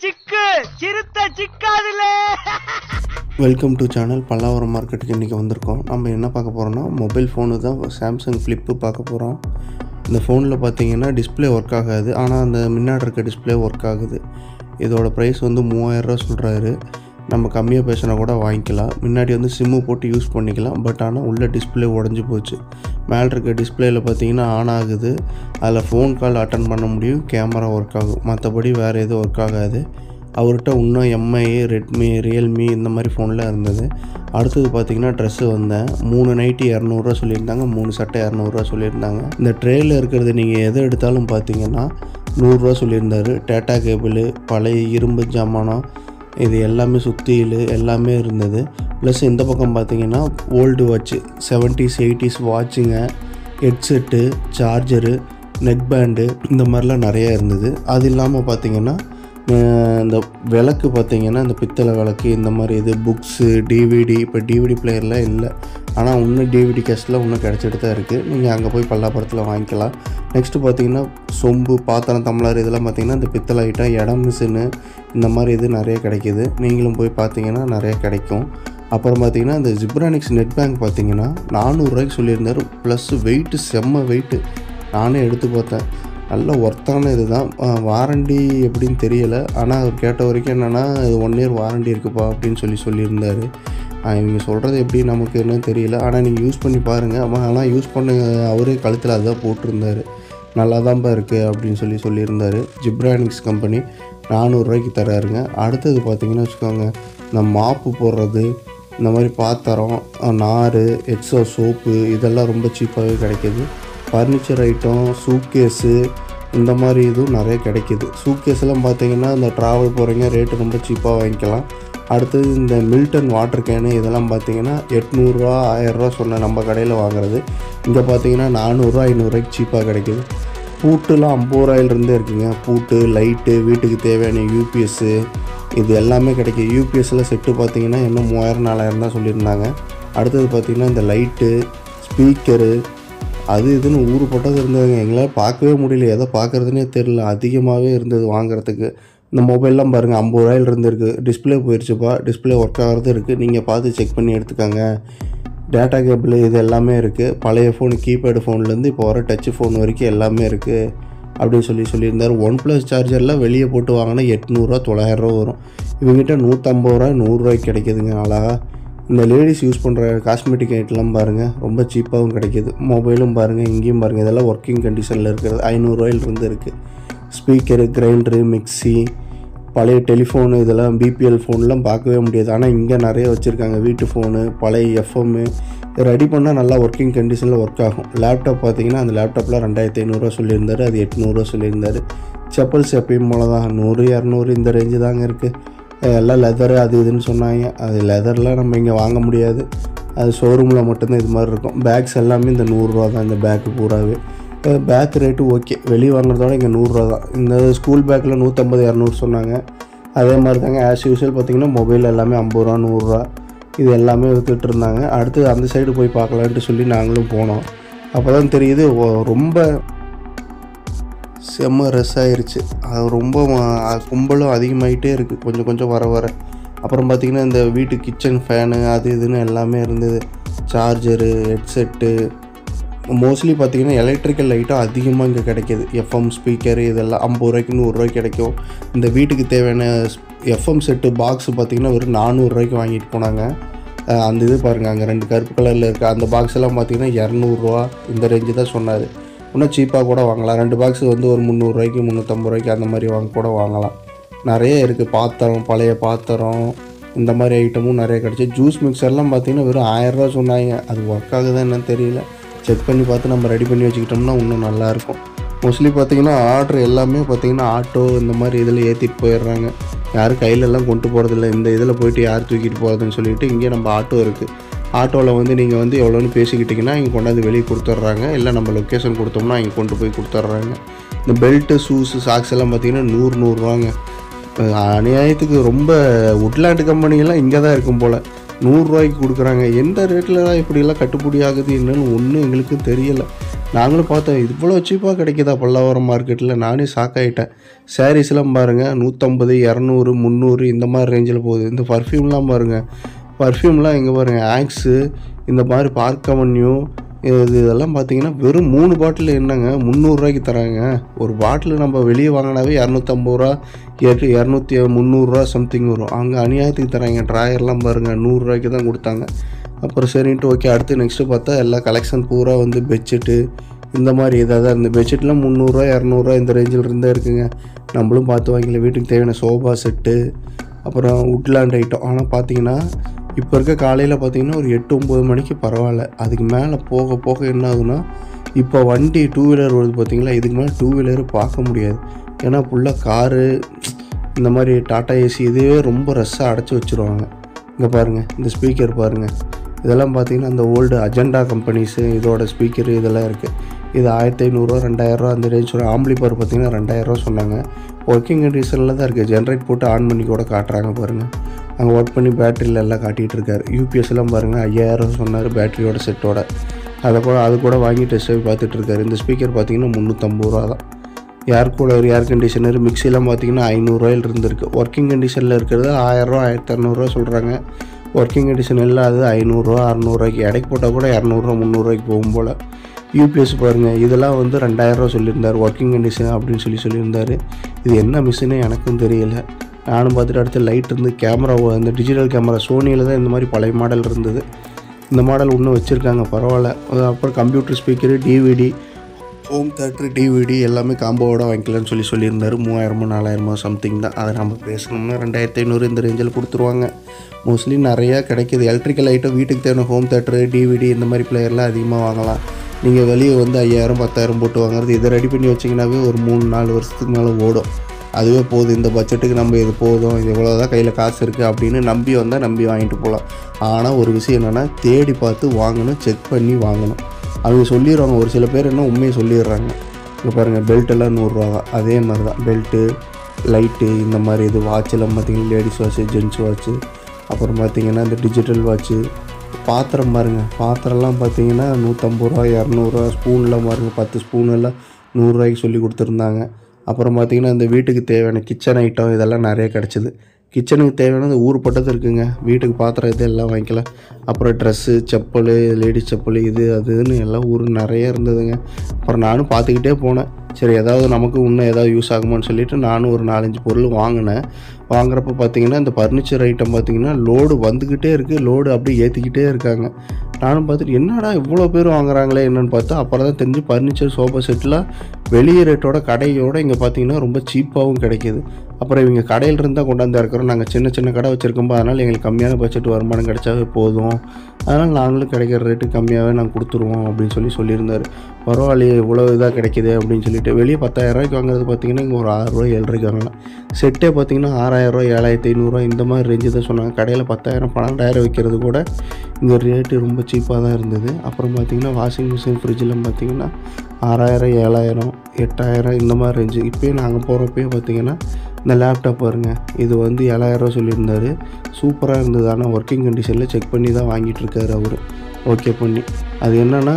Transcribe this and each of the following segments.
சிக்கு சிறுத்த சிக்காதுல. Welcome to channel Pallavaram மார்க்கெட்டுக்கு இன்றைக்கி வந்திருக்கோம். நம்ம என்ன பார்க்க போகிறோம்னா மொபைல் ஃபோனு தான். சாம்சங் ஃப்ளிப்பு பார்க்க போகிறோம். இந்த ஃபோனில் பார்த்தீங்கன்னா டிஸ்பிளே ஒர்க் ஆகாது, ஆனால் அந்த முன்னாடி இருக்க டிஸ்பிளே ஒர்க் ஆகுது. இதோட ப்ரைஸ் வந்து 3000 சொல்கிறாரு. நம்ம கம்மியாக பேசினா கூட வாங்கிக்கலாம். முன்னாடி வந்து சிம்மு போட்டு யூஸ் பண்ணிக்கலாம். பட் ஆனால் உள்ள டிஸ்பிளே உடஞ்சி போச்சு. மேலே இருக்க டிஸ்பிளேயில் பார்த்தீங்கன்னா ஆன் ஆகுது. அதில் ஃபோன் கால் அட்டன் பண்ண முடியும், கேமரா ஒர்க் ஆகும். மற்றபடி வேறு எதுவும் ஒர்க் ஆகாது. அவர்கிட்ட இன்னும் எம்ஐ, ரெட்மி, ரியல்மி இந்த மாதிரி ஃபோனில் இருந்தது. அடுத்தது பார்த்திங்கன்னா ட்ரெஸ்ஸு வந்தேன். 3 நைட்டி 200 சொல்லியிருந்தாங்க, 3 சட்டை 200 சொல்லியிருந்தாங்க. இந்த ட்ரேயில் இருக்கிறது நீங்கள் எதை எடுத்தாலும் பார்த்தீங்கன்னா 100 சொல்லியிருந்தார். டேட்டா கேபிள், பழைய இரும்பு ஜாமானம், இது எல்லாமே சுத்தியில் எல்லாமே இருந்தது. ப்ளஸ் இந்த பக்கம் பார்த்திங்கன்னா ஓல்டு வாட்ச்சு, 70s 80s வாட்சுங்க, ஹெட்செட்டு, சார்ஜரு, நெக் பேண்டு இந்த மாதிரிலாம் நிறையா இருந்தது. அது இல்லாமல் பார்த்திங்கன்னா இந்த விளக்கு பார்த்திங்கன்னா இந்த பித்தளை விளக்கு இந்த மாதிரி இது, புக்ஸு, டிவிடி. இப்போ டிவிடி பிளேயர்லாம் இல்லை, ஆனால் இன்னும் டிவிடி கேஸ்ட்லாம் இன்னும் கிடச்சிட்டு தான் இருக்குது. நீங்கள் அங்கே போய் பல்லாபுரத்தில் வாங்கிக்கலாம். நெக்ஸ்ட்டு பார்த்திங்கன்னா சொம்பு, பாத்திரம், டம்ளர் இதெல்லாம் பார்த்திங்கன்னா இந்த பித்தளை ஐட்டம், இடம் மிஷினு இந்த மாதிரி இது நிறைய கிடைக்கிது. நீங்களும் போய் பார்த்திங்கன்னா நிறைய கிடைக்கும். அப்புறம் பார்த்திங்கன்னா இந்த ஜிப்ரானிக்ஸ் நெட் பேங்க் பார்த்திங்கன்னா 400 சொல்லியிருந்தார். ப்ளஸ் வெயிட்டு செம்ம வெயிட்டு. நானே எடுத்து பார்த்தேன். நல்ல ஒர்த்தான இது தான். வாரண்டி எப்படின்னு தெரியலை, ஆனால் அவர் கேட்ட வரைக்கும் என்னென்னா இது 1 இயர் வாரண்டி இருக்குப்பா அப்படின்னு சொல்லியிருந்தார். இவங்க சொல்கிறது எப்படி நமக்கு என்னன்னு தெரியல, ஆனால் நீங்கள் யூஸ் பண்ணி பாருங்கள். ஆனால் யூஸ் பண்ண அவரே கழுத்தில் அதுதான் போட்டிருந்தார். நல்லா தான்ப்பா இருக்குது அப்படின்னு சொல்லியிருந்தார். ஜிப்ரானிக்ஸ் கம்பெனி 400 தராருங்க. அடுத்தது பார்த்திங்கன்னா வச்சுக்கோங்க, இந்த மாப்பு போடுறது, இந்த மாதிரி பாத்திரம், நார், எக்ஸோ சோப்பு இதெல்லாம் ரொம்ப சீப்பாகவே கிடைக்கிது. ஃபர்னிச்சர் ஐட்டம், சூட்கேஸு இந்த மாதிரி இதுவும் நிறைய கிடைக்கிது. சூட்கேஸ்லாம் பார்த்திங்கன்னா இந்த ட்ராவல் போகிறீங்க ரேட்டு ரொம்ப சீப்பாக வாங்கிக்கலாம். அடுத்தது இந்த மில்டன் வாட்டர் கேனு இதெல்லாம் பார்த்திங்கன்னா 800 1000 சொன்ன நம்ம கடையில் வாங்குறது இங்கே பார்த்திங்கன்னா 400 500 சீப்பாக கிடைக்கிது. பூட்டுலாம் 50 இருக்குங்க. பூட்டு, லைட்டு, வீட்டுக்கு தேவையான யூபிஎஸ்ஸு இது எல்லாமே கிடைக்கிது. யூபிஎஸ்சில் செட்டு பார்த்திங்கன்னா இன்னும் 3000 4000 தான் சொல்லியிருந்தாங்க. அடுத்தது பார்த்திங்கன்னா இந்த லைட்டு, ஸ்பீக்கரு அது இதுன்னு ஊருப்பட்டது இருந்ததுங்க. எங்களால் பார்க்கவே முடியல, எதை பார்க்குறதுனே தெரில. அதிகமாகவே இருந்தது வாங்குறதுக்கு. இந்த மொபைல்லாம் பாருங்கள் 50 இருந்துருக்கு. டிஸ்பிளே போயிடுச்சுப்பா, டிஸ்பிளே ஒர்க் ஆகிறது இருக்குது. நீங்கள் பார்த்து செக் பண்ணி எடுத்துக்கோங்க. டேட்டா கேபிள் இது எல்லாமே இருக்குது. பழைய ஃபோன், கீபேடு ஃபோன்லேருந்து இப்போ வர டச்சு ஃபோன் வரைக்கும் எல்லாமே இருக்குது அப்படின்னு சொல்லியிருந்தார். OnePlus சார்ஜரில் வெளியே போட்டு வாங்கினா 800 900 வரும். இவங்ககிட்ட 150 100 கிடைக்கிதுங்க அழகாக. இந்த லேடிஸ் யூஸ் பண்ணுற காஸ்மெட்டிக் ஐட்டம்லாம் பாருங்கள் ரொம்ப சீப்பாகவும் கிடைக்கிது. மொபைலும் பாருங்கள், இங்கேயும் பாருங்கள், இதெல்லாம் ஒர்க்கிங் கண்டிஷனில் இருக்கிறது. 500 இருக்குது. ஸ்பீக்கரு, கிரைண்டரு, மிக்சி, பழைய டெலிஃபோனு இதெல்லாம் பிபிஎல் ஃபோன்லாம் பார்க்கவே முடியாது, ஆனால் இங்கே நிறைய வச்சுருக்காங்க. வீட்டு ஃபோனு, பழைய எஃப்எம்மு ரெடி பண்ணால் நல்லா ஒர்க்கிங் கண்டிஷனில் ஒர்க் ஆகும். லேப்டாப் பார்த்திங்கன்னா அந்த லேப்டாப்பில் 2500 சொல்லியிருந்தார். அது 800 சொல்லியிருந்தார். செப்பல்ஸ் எப்பயும் போல தான் 100 200 இந்த ரேஞ்சு தாங்க இருக்குது. எல்லாம் லெதரு அது இதுன்னு சொன்னாங்க. அது லெதர்லாம் நம்ம இங்கே வாங்க முடியாது, அது ஷோரூமில் மட்டும்தான் இது மாதிரி இருக்கும். பேக்ஸ் எல்லாமே இந்த 100 தான். இந்த பேக்கு பூராவே பேக் ரேட்டு ஓகே, வெளியே வாங்குறதோட இங்கே 100 தான். இந்த ஸ்கூல் பேக்கில் 150 200 சொன்னாங்க. அதே மாதிரி தாங்க ஆஸ் யூஸ்வல் பார்த்திங்கன்னா மொபைல் எல்லாமே 50 100 இது எல்லாமே விற்றுட்டு இருந்தாங்க. அடுத்து அந்த சைடு போய் பார்க்கலான்ட்டு சொல்லி நாங்களும் போனோம். அப்போ தான் தெரியுது ரொம்ப செம்ம ரஸ் ஆயிடுச்சு. அது ரொம்ப கும்பலும் அதிகமாகிட்டே இருக்குது கொஞ்சம் கொஞ்சம் வர வர. அப்புறம் பார்த்திங்கன்னா இந்த வீட்டு கிச்சன் ஃபேனு அது இதுன்னு எல்லாமே இருந்தது. சார்ஜரு, ஹெட்செட்டு, மோஸ்ட்லி பார்த்திங்கன்னா எலக்ட்ரிக்கல் லைட்டும் அதிகமாக இங்கே கிடைக்கிது. எஃப்எம் ஸ்பீக்கரு இதெல்லாம் 50 100 கிடைக்கும். இந்த வீட்டுக்கு தேவையான எஃப்எம் செட்டு பாக்ஸு பார்த்திங்கன்னா வெறும் 400 வாங்கிட்டு போனாங்க. அந்த இது பாருங்கள், அங்கே 2 கருப்பு கலரில் இருக்குது. அந்த பாக்ஸ் எல்லாம் பார்த்திங்கன்னா 200 இந்த ரேஞ்சு தான் சொன்னார். இன்னும் சீப்பாக கூட வாங்கலாம். 2 பாக்ஸ் வந்து ஒரு 300 350 அந்த மாதிரி கூட வாங்கலாம். நிறைய இருக்குது. பாத்திரம், பழைய பாத்திரம் இந்த மாதிரி ஐட்டமும் நிறைய கிடச்சி. ஜூஸ் மிக்சர்லாம் பார்த்திங்கன்னா வெறும் 1000 சொன்னாங்க. அது ஒர்க் ஆகுதா என்னன்னு தெரியல. செக் பண்ணி பார்த்து நம்ம ரெடி பண்ணி வச்சுக்கிட்டோம்னா இன்னும் நல்லாயிருக்கும். மோஸ்ட்லி பார்த்திங்கன்னா ஆர்டர் எல்லாமே பார்த்திங்கன்னா ஆட்டோ இந்த மாதிரி இதில் ஏற்றிட்டு போயிடுறாங்க. யாரும் கையிலெல்லாம் கொண்டு போகிறதில்ல. இந்த இதில் போய்ட்டு யார் தூக்கிட்டு போகிறதுன்னு சொல்லிவிட்டு இங்கே நம்ம ஆட்டோ இருக்குது. ஆட்டோவில் வந்து நீங்கள் வந்து எவ்வளோன்னு பேசிக்கிட்டிங்கன்னா இங்கே கொண்டாந்து வெளியே கொடுத்துட்றாங்க. இல்லை நம்ம லொக்கேஷன் கொடுத்தோம்னா இங்கே கொண்டு போய் கொடுத்துட்றாங்க. இந்த பெல்ட்டு, ஷூஸு, சாக்ஸ் எல்லாம் பார்த்திங்கன்னா 100 அநியாயத்துக்கு. ரொம்ப உட்லாண்டு கம்பெனியெல்லாம் இங்கே தான் இருக்கும் போல். 100 கொடுக்குறாங்க. எந்த ரேட்டில் தான் இப்படியெல்லாம் கட்டுப்படி ஆகுது என்னன்னு ஒன்றும் எங்களுக்கு தெரியலை. நாங்களும் பார்த்தோம் இவ்வளோ சீப்பாக கிடைக்குதா பல்லாவரம் மார்க்கெட்டில், நானே ஷாக் ஆகிட்டேன். சாரீஸ்லாம் பாருங்கள் 150, 200, 300 இந்த மாதிரி ரேஞ்சில் போகுது. இந்த பர்ஃப்யூம்லாம் பாருங்கள், பர்ஃப்யூம்லாம் எங்கே பாருங்கள், ஆக்ஸு இந்த மாதிரி பார்க் அவென்யூ இதெல்லாம் பார்த்தீங்கன்னா வெறும் 3 பாட்டில் என்னங்க 300 தராங்க. ஒரு பாட்டில் நம்ம வெளியே வாங்கினாவே 250 ரூபா 300 சம்திங் வரும். அங்கே அநியாயத்துக்கு தராங்க. ட்ராயர்லாம் பாருங்கள் 100 தான் கொடுத்தாங்க. அப்புறம் சரின்ட்டு ஓகே, அடுத்து நெக்ஸ்ட்டு பார்த்தா எல்லா கலெக்ஷன் பூரா வந்து பெட்ஷீட்டு இந்த மாதிரி இதாக தான் இருந்தது. பெட்ஷீட்லாம் 300, 200 இந்த ரேஞ்சில் இருந்தே இருக்குங்க. நம்மளும் பார்த்து வாங்கல. வீட்டுக்கு தேவையான சோஃபா செட்டு, அப்புறம் உட்லாண்ட் ஐட்டம். ஆனால் பார்த்தீங்கன்னா இப்போ இருக்க காலையில் பார்த்தீங்கன்னா ஒரு 8-9 மணிக்கு பரவாயில்ல. அதுக்கு மேலே போக போக என்ன ஆகுதுன்னா, இப்போ வண்டி 2 வீலர் வருது பார்த்தீங்களா, இதுக்கு மேலே 2 வீலரு பார்க்க முடியாது. ஏன்னா ஃபுல்லாக காரு இந்த மாதிரி டாட்டா ஏசி இதுவே ரொம்ப ரஷ்ஷாக அடைச்சி வச்சுருவாங்க. இங்கே பாருங்கள், இந்த ஸ்பீக்கர் பாருங்கள், இதெல்லாம் பார்த்தீங்கன்னா அந்த ஓல்டு அஜெண்டா கம்பெனிஸு இதோட ஸ்பீக்கரு இதெல்லாம் இருக்குது. இது 1500, 2000 அந்த ரேஞ்ச். ஒரு ஆம்பிளிஃபையர் பார்த்தீங்கன்னா 2000 சொன்னாங்க. ஒர்க்கிங் கண்டிஷனில் தான் இருக்குது. ஜென்ரேட் போட்டு ஆன் பண்ணி கூட காட்டுறாங்க பாருங்கள். அங்கே ஒர்க் பண்ணி பேட்டரியில் எல்லாம் காட்டிகிட்டு இருக்காரு. யூபிஎஸ்லாம் பாருங்கள் 5000 சொன்னார் பேட்டரியோட செட்டோட. அது கூட வாங்கி டெஸ்ட் ஆகி பார்த்துட்ருக்காரு. இந்த ஸ்பீக்கர் பார்த்தீங்கன்னா 350 ரூபா தான். ஏர் கூலர், ஏர் கண்டிஷனர், மிக்சிலாம் பார்த்தீங்கன்னா 500 இருந்துருக்கு. ஒர்க்கிங் கண்டிஷனில் இருக்கிறது 1000, 1200 சொல்கிறாங்க. ஒர்க்கிங் கண்டிஷன் இல்லாது 500, 600 எடைக்கு போட்டால் கூட 200, 300 போகும் போல். யூபிஎஸ் பாருங்கள், இதெல்லாம் வந்து 2000 சொல்லியிருந்தார் ஒர்க்கிங் கண்டிஷன் அப்படின்னு சொல்லியிருந்தார். இது என்ன மிஷினே எனக்கும் தெரியல. நானும் பார்த்துட்டு அடுத்து லைட் இருந்து கேமரா, இந்த டிஜிட்டல் கேமரா சோனியில் தான் இந்த மாதிரி பழைய மாடல் இருந்தது. இந்த மாடல் இன்னும் வச்சுருக்காங்க, பரவாயில்ல. அப்புறம் computer speaker, DVD, home theatre, DVD எல்லாமே காம்போவோட வாங்கிக்கலான்னு சொல்லியிருந்தார். 3000, 4000 சம்திங் தான். அதை நம்ம பேசணும்னா 2500 இந்த ரேஞ்சில் கொடுத்துருவாங்க. மோஸ்ட்லி நிறையா கிடைக்கிது. எலக்ட்ரிக்கல் ஐட்டம், வீட்டுக்கு தேவையான ஹோம் தேட்டரு, டிவிடி இந்த மாதிரி பிளேயர்லாம் அதிகமாக வாங்கலாம். நீங்கள் வெளியே வந்து 5000, 10,000 போட்டு வாங்குறது, இதை ரெடி பண்ணி வச்சிங்கன்னாவே ஒரு 3-4 வருஷத்துக்கு மேலே ஓடும். அதுவே போதும். இந்த பட்ஜெட்டுக்கு நம்ம இது போதும், இது இவ்வளோ தான் கையில் காசு இருக்குது அப்படின்னு நம்பி வந்தால் நம்பி வாங்கிட்டு போகலாம். ஆனால் ஒரு விஷயம் என்னென்னா, தேடி பார்த்து வாங்கணும், செக் பண்ணி வாங்கணும். அவங்க சொல்லிடுவாங்க. ஒரு சில பேர் என்ன உண்மையை சொல்லிடுறாங்க. இப்போ பாருங்கள், பெல்ட்டெல்லாம் 100 ரூபா தான். அதே மாதிரி தான் பெல்ட்டு, லைட்டு இந்த மாதிரி இது. வாட்செல்லாம் பார்த்திங்கன்னா லேடிஸ் வாட்ச்சு, ஜென்ஸ் வாட்ச்சு, அப்புறம் பார்த்திங்கன்னா இந்த டிஜிட்டல் வாட்ச்சு. பாத்திரம் பாருங்கள், பாத்திரம்லாம் பார்த்திங்கன்னா 150 ரூபா, 200 ரூபா. ஸ்பூன்லாம் பாருங்கள், 10 ஸ்பூனெல்லாம் 100 ரூபாய்க்கு சொல்லி கொடுத்துருந்தாங்க. அப்புறம் பார்த்திங்கன்னா இந்த வீட்டுக்கு தேவையான கிச்சன் ஐட்டம் இதெல்லாம் நிறைய கிடச்சிது. கிச்சனுக்கு தேவையானது ஊருப்பட்டது இருக்குங்க. வீட்டுக்கு பாத்திரம் இது எல்லாம் வாங்கிக்கலாம். அப்புறம் ட்ரெஸ்ஸு, செப்பல், லேடிஸ் செப்பல் இது அதுன்னு எல்லாம் நிறைய இருந்ததுங்க. அப்புறம் நானும் பார்த்துக்கிட்டே போனேன். சரி, ஏதாவது நமக்கு இன்னும் ஏதாவது யூஸ் ஆகுமான்னு சொல்லிவிட்டு நானும் ஒரு 4-5 பொருள் வாங்கினேன். வாங்குறப்ப பார்த்திங்கன்னா இந்த ஃபர்னிச்சர் ஐட்டம் பார்த்திங்கன்னா லோடு வந்துக்கிட்டே இருக்குது. லோடு அப்படியே ஏற்றிக்கிட்டே இருக்காங்க. நானும் பார்த்துட்டு என்னடா இவ்வளோ பேர் வாங்குறாங்களே என்னென்னு பார்த்தா அப்புறம் தான் தெரிஞ்சு ஃபர்னிச்சர் சோஃபா செட்லாம் வெளியே ரேட்டோட கடையோட இங்கே பார்த்திங்கன்னா ரொம்ப சீப்பாகவும் கிடைக்கிது. அப்புறம் இவங்க கடையில் இருந்தால் கொண்டாந்து இறக்குறோம். நாங்கள் சின்ன கடை வச்சுருக்கோம்போ அதனால் எங்களுக்கு கம்மியான பட்ஜெட் வருமானம் கிடைச்சாவே போதும், அதனால் நாங்களும் கிடைக்கிற ரேட்டு கம்மியாகவே நாங்கள் கொடுத்துருவோம் அப்படின்னு சொல்லியிருந்தார். பரவாயில்லையே இவ்வளோ இதாக கிடைக்கிது அப்படின்னு சொல்லிட்டு. வெளியே 10,000 ரூபாய்க்கு வாங்குறது பார்த்திங்கன்னா இங்கே ஒரு 6 ரூபா 7 ரூபாய்க்கு வாங்கலாம். செட்டே பார்த்திங்கன்னா 6000 ரூபா 7500 இந்த மாதிரி ரேஞ்சு தான் சொன்னாங்க. கடையில் 10,000 12,000 வைக்கிறது கூட இங்கே ரேட்டு ரொம்ப சீப்பாக தான் இருந்தது. அப்புறம் பார்த்திங்கன்னா வாஷிங் மிஷின், ஃப்ரிட்ஜெலாம் பார்த்திங்கன்னா 6000, 7000, 8000 இந்த மாதிரி ரேஞ்சு. இப்போயே நாங்கள் போகிறப்பயே பார்த்திங்கன்னா இந்த லேப்டாப் பாருங்கள், இது வந்து 7000 ரூபா சொல்லியிருந்தார். சூப்பராக இருந்தது. ஆனால் ஒர்க்கிங் கண்டிஷனில் செக் பண்ணி தான் வாங்கிட்டுருக்காரு அவர், ஓகே பண்ணி. அது என்னென்னா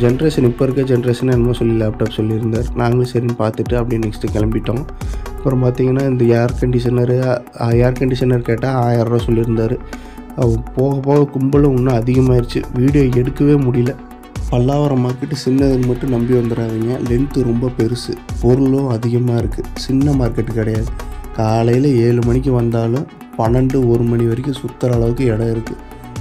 ஜென்ரேஷன், இப்போ இருக்க ஜென்ரேஷன் என்னமோ சொல்லி லேப்டாப் சொல்லியிருந்தார். நாங்களும் சரின்னு பார்த்துட்டு அப்படியே நெக்ஸ்ட்டு கிளம்பிட்டோம். அப்புறம் பார்த்திங்கன்னா இந்த ஏர் கண்டிஷனர் கேட்டால் 1000 ரூபா சொல்லியிருந்தார். போக போக கும்பலும் இன்னும் அதிகமாகிடுச்சு. வீடியோ எடுக்கவே முடியல. பல்லாவரம் மார்க்கெட்டு சின்னதுன்னு மட்டும் நம்பி வந்துடாதீங்க. லென்த்து ரொம்ப பெருசு, பொருளும் அதிகமாக இருக்குது. சின்ன மார்க்கெட்டு கிடையாது. காலையில் 7 மணிக்கு வந்தாலும் 12, 1 மணி வரைக்கும் சுற்றுற அளவுக்கு இடம் இருக்குது.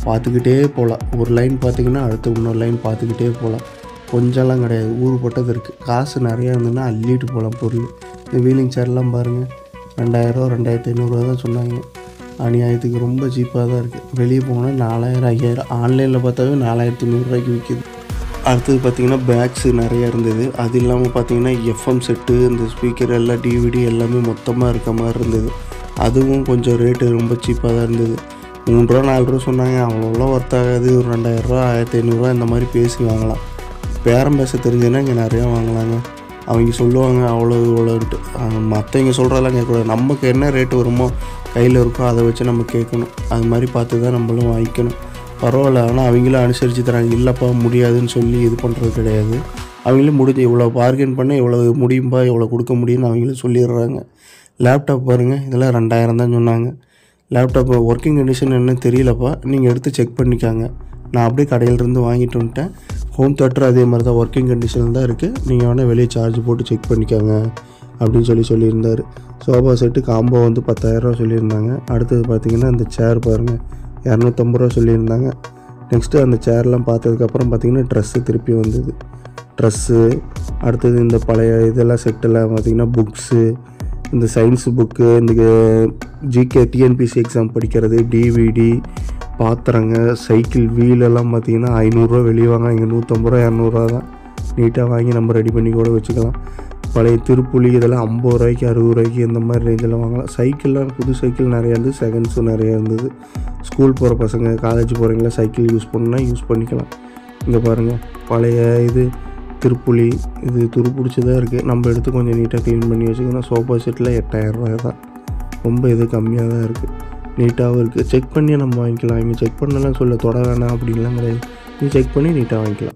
பார்த்துக்கிட்டே போகலாம். ஒரு லைன் பார்த்திங்கன்னா அடுத்து இன்னொரு லைன் பார்த்துக்கிட்டே போகலாம். கொஞ்சம்லாம் கிடையாது, ஊருப்பட்டது இருக்குது. காசு நிறையா இருந்ததுன்னா அள்ளிட்டு போகலாம் பொருள். இந்த வீலிங் சேர்லாம் பாருங்கள் 2000, 2500 தான் சொன்னாங்க. அநியாயத்துக்கு ரொம்ப சீப்பாக தான் இருக்குது. வெளியே போனால் 4000, 5000. ஆன்லைனில் பார்த்தாவே 4500 ரூபாய்க்கு விற்கிது. அடுத்தது பார்த்திங்கன்னா பேக்ஸு நிறையா இருந்தது. அது இல்லாமல் பார்த்திங்கன்னா எஃப்எம் செட்டு, இந்த ஸ்பீக்கர் எல்லாம், டிவிடி எல்லாமே மொத்தமாக இருக்க மாதிரி இருந்தது. அதுவும் கொஞ்சம் ரேட்டு ரொம்ப சீப்பாக தான் இருந்தது. 3 ரூபா 4 ரூபா சொன்னாங்க. அவ்வளோலாம் ஒர்த் ஆகாது. ஒரு 2000 ரூபா 1500 இந்த மாதிரி பேசி வாங்கலாம். பேரம் பேச தெரிஞ்சதுன்னா இங்கே நிறையா வாங்கலாங்க. அவங்க சொல்லுவாங்க அவ்வளோ இவ்வளோன்ட்டு. மற்றவங்க சொல்கிறதெல்லாம் கேட்கக்கூடாது. நமக்கு என்ன ரேட்டு வருமோ கையில் இருக்கோ அதை வச்சு நம்ம கேட்கணும். அது மாதிரி பார்த்து தான் நம்மளும் வாங்கிக்கணும். பரவாயில்ல, ஆனால் அவங்களும் அனுசரித்து தராங்க. இல்லைப்பா முடியாதுன்னு சொல்லி இது பண்ணுறது கிடையாது. அவங்களே முடிஞ்சு இவ்வளோ பார்கெயின் பண்ண இவ்வளோ முடியும்பா இவ்வளோ கொடுக்க முடியும்னு அவங்களே சொல்லிடுறாங்க. லேப்டாப் பாருங்கள், இதெல்லாம் 2000 தான் சொன்னாங்க. லேப்டாப் ஒர்க்கிங் கண்டிஷன் என்னன்னு தெரியலப்பா, நீங்கள் எடுத்து செக் பண்ணிக்காங்க. நான் அப்படியே கடையிலேருந்து வாங்கிட்டு வந்துட்டேன். ஹோம் தியேட்டர் அதே மாதிரி தான் ஒர்க்கிங் கண்டிஷனில் தான் இருக்குது, நீங்கள் வேணால் வெளியே சார்ஜ் போட்டு செக் பண்ணிக்காங்க அப்படின்னு சொல்லியிருந்தார். சோஃபா செட்டு காம்போ வந்து 10,000 சொல்லியிருந்தாங்க. அடுத்தது பார்த்திங்கன்னா அந்த சேர் பாருங்கள், 250 ரூபா சொல்லியிருந்தாங்க. நெக்ஸ்ட்டு அந்த சேர்லாம் பார்த்ததுக்கப்புறம் பார்த்திங்கன்னா ட்ரெஸ்ஸு திருப்பி வந்தது. ட்ரெஸ்ஸு அடுத்தது இந்த பழைய இதெல்லாம் செட்டெல்லாம் பார்த்திங்கன்னா புக்ஸு, இந்த சயின்ஸு புக்கு, இந்த ஜிகே டிஎன்பிசி எக்ஸாம் படிக்கிறது, டிவிடி, பாத்திரங்க, சைக்கிள் வீலெல்லாம் பார்த்திங்கன்னா 500 ரூபா வெளியே வாங்க, இங்கே 150 ரூபா 200 ரூபா தான். நீட்டாக வாங்கி நம்ம ரெடி பண்ணி கூட வச்சுக்கலாம். பழைய திருப்புளி இதெல்லாம் 50 ரூபாய்க்கு 60 ரூபாய்க்கு இந்த மாதிரி ரேஞ்சில் வாங்கலாம். சைக்கிள்லாம் புது சைக்கிள் நிறையா இருந்தது, செகண்ட்ஸும் நிறையா இருந்தது. ஸ்கூல் போகிற பசங்க, காலேஜ் போகிறவங்களா சைக்கிள் யூஸ் பண்ணணுன்னா யூஸ் பண்ணிக்கலாம். இங்கே பாருங்கள், பழைய இது திருப்புளி, இது துருப்பிடிச்சதாக இருக்குது. நம்ம எடுத்து கொஞ்சம் நீட்டாக க்ளீன் பண்ணி வச்சுக்கணும். சோஃபா செட்டில் 8000 ரூபாய் தான், ரொம்ப இது கம்மியாக தான் இருக்குது. நீட்டாகவும் இருக்குது. செக் பண்ணி நம்ம வாங்கிக்கலாம். இங்கே செக் பண்ணலாம் சொல்ல தொட வேணாம் அப்படின்லாம் கிடையாது. நீ செக் பண்ணி நீட்டாக வாங்கிக்கலாம்.